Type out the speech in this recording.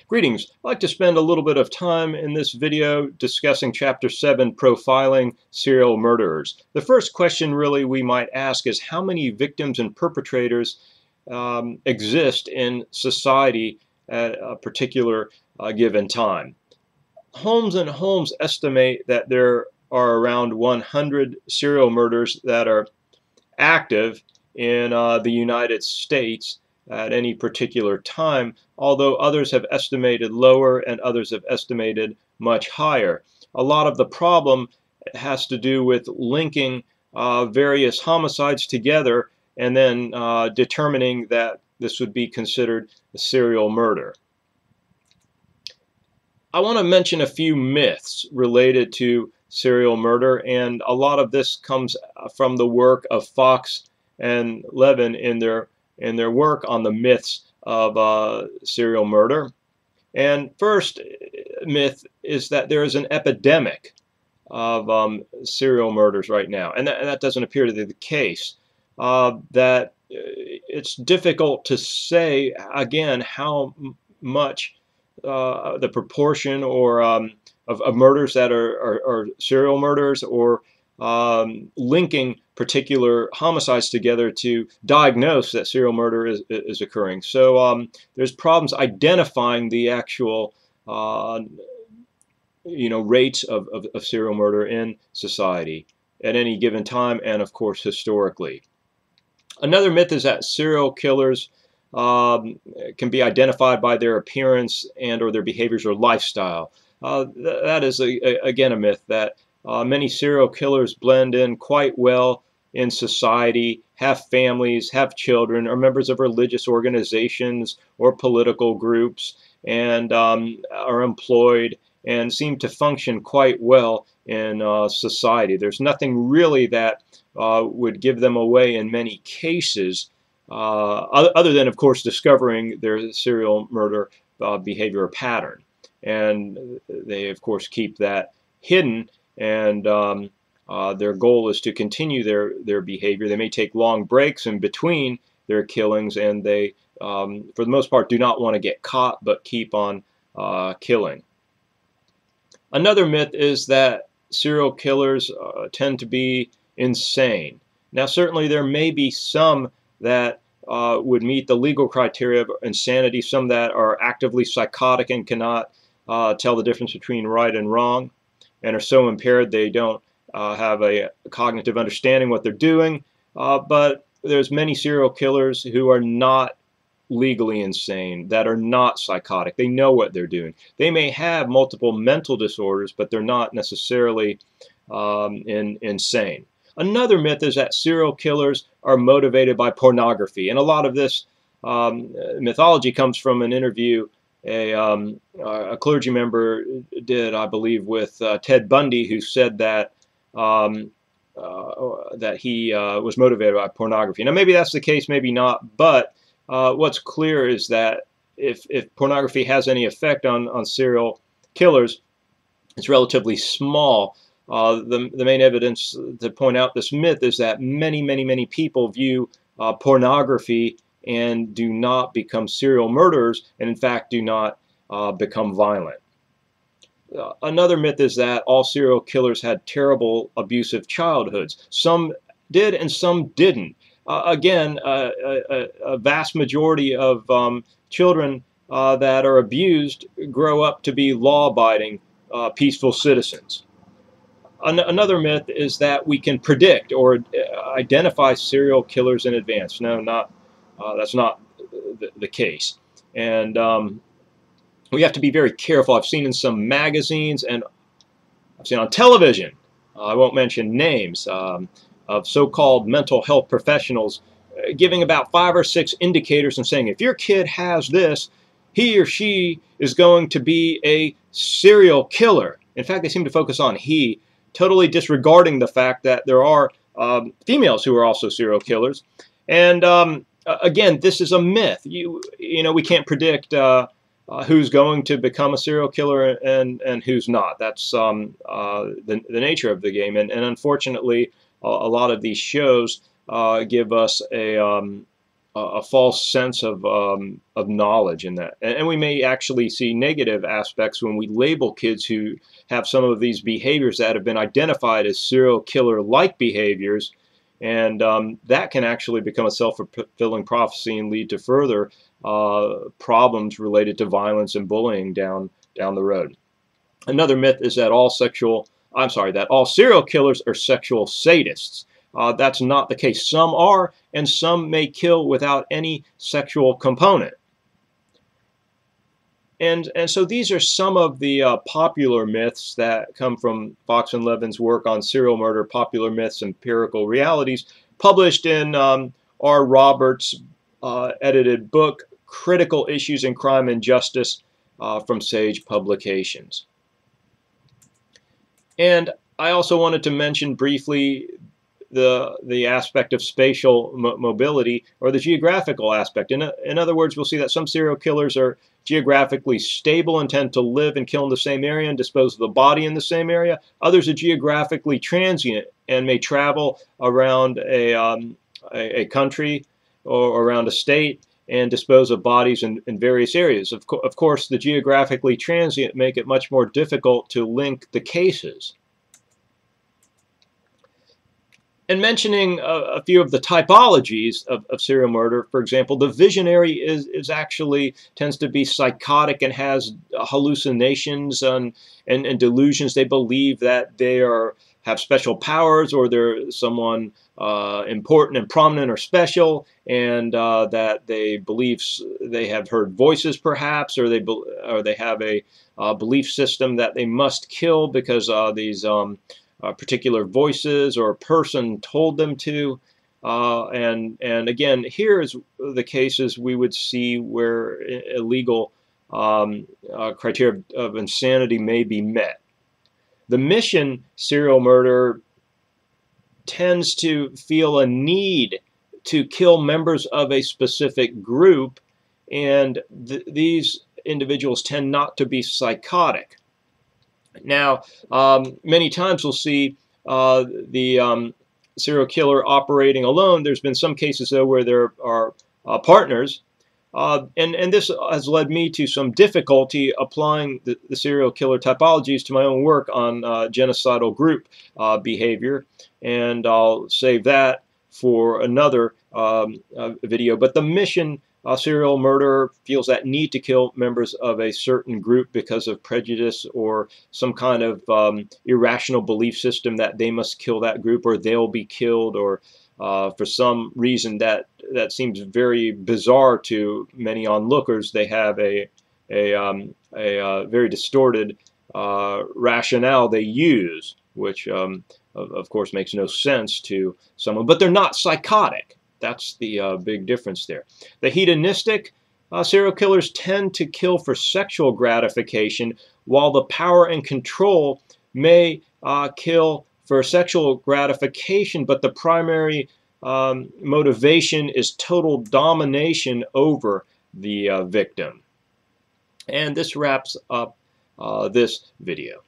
Greetings. I'd like to spend a little bit of time in this video discussing Chapter 7, Profiling Serial Murderers. The first question really we might ask is how many victims and perpetrators exist in society at a particular given time. Holmes and Holmes estimate that there are around 100 serial murders that are active in the United States at any particular time, although others have estimated lower and others have estimated much higher. A lot of the problem has to do with linking various homicides together and then determining that this would be considered a serial murder. I want to mention a few myths related to serial murder, and a lot of this comes from the work of Foucs and Levin in their work on the myths of serial murder. And first myth is that there is an epidemic of serial murders right now, and that doesn't appear to be the case. That it's difficult to say again how much the proportion or of murders that are serial murders or linking particular homicides together to diagnose that serial murder is occurring. So there's problems identifying the actual rates of serial murder in society at any given time, and of course historically. Another myth is that serial killers can be identified by their appearance and or their behaviors or lifestyle. That is again a myth, that many serial killers blend in quite well in society, have families, have children, are members of religious organizations or political groups, and are employed and seem to function quite well in society. There's nothing really that would give them away in many cases, other than, of course, discovering their serial murder behavior pattern. And they, of course, keep that hidden, and their goal is to continue their behavior. They may take long breaks in between their killings, and they, for the most part, do not want to get caught, but keep on killing. Another myth is that serial killers tend to be insane. Now, certainly there may be some that would meet the legal criteria of insanity, some that are actively psychotic and cannot tell the difference between right and wrong, and are so impaired they don't have a cognitive understanding what they're doing. But there's many serial killers who are not legally insane, that are not psychotic. They know what they're doing. They may have multiple mental disorders, but they're not necessarily insane. Another myth is that serial killers are motivated by pornography, and a lot of this mythology comes from an interview a clergy member did, I believe, with Ted Bundy, who said that that he was motivated by pornography. Now, maybe that's the case, maybe not, but what's clear is that if pornography has any effect on serial killers, it's relatively small. The main evidence to point out this myth is that many people view pornography and do not become serial murderers, and in fact do not become violent. Another myth is that all serial killers had terrible abusive childhoods. Some did and some didn't. Again, a vast majority of children that are abused grow up to be law-abiding, peaceful citizens. Another myth is that we can predict or identify serial killers in advance. No, that's not the case. And we have to be very careful. I've seen in some magazines and I've seen on television, I won't mention names, of so-called mental health professionals giving about 5 or 6 indicators and saying, if your kid has this, he or she is going to be a serial killer. In fact, they seem to focus on he, totally disregarding the fact that there are females who are also serial killers. And again, this is a myth. You know, we can't predict who's going to become a serial killer and who's not. That's the nature of the game. And unfortunately, a lot of these shows give us a a false sense of knowledge in that. And we may actually see negative aspects when we label kids who have some of these behaviors that have been identified as serial killer-like behaviors, and that can actually become a self-fulfilling prophecy and lead to further problems related to violence and bullying down the road. Another myth is that all serial killers are sexual sadists. That's not the case. Some are, and some may kill without any sexual component. And so these are some of the popular myths that come from Foucs and Levin's work on serial murder, popular myths, empirical realities, published in R. Roberts' edited book, Critical Issues in Crime and Justice, from Sage Publications. And I also wanted to mention briefly the aspect of spatial mobility, or the geographical aspect. In other words, we'll see that some serial killers are geographically stable and tend to live and kill in the same area and dispose of the body in the same area. Others are geographically transient and may travel around a country or around a state and dispose of bodies in various areas. Of course, the geographically transient make it much more difficult to link the cases. And mentioning a few of the typologies of serial murder, for example, the visionary is actually tends to be psychotic and has hallucinations and delusions. They believe that they have special powers, or they're someone important and prominent or special, and that they believe they have heard voices, perhaps, or they have a belief system that they must kill because these particular voices or a person told them to. And again, here's the cases we would see where illegal criteria of insanity may be met. The mission serial murder tends to feel a need to kill members of a specific group, and these individuals tend not to be psychotic. Now, many times we'll see the serial killer operating alone. There's been some cases, though, where there are partners, and this has led me to some difficulty applying the serial killer typologies to my own work on genocidal group behavior, and I'll save that for another video. But the mission serial murderer feels that need to kill members of a certain group because of prejudice or some kind of irrational belief system that they must kill that group or they'll be killed, or for some reason that seems very bizarre to many onlookers. They have a very distorted rationale they use, which of course makes no sense to someone, but they're not psychotic. That's the big difference there. The hedonistic serial killers tend to kill for sexual gratification, while the power and control may kill for sexual gratification, but the primary motivation is total domination over the victim. And this wraps up this video.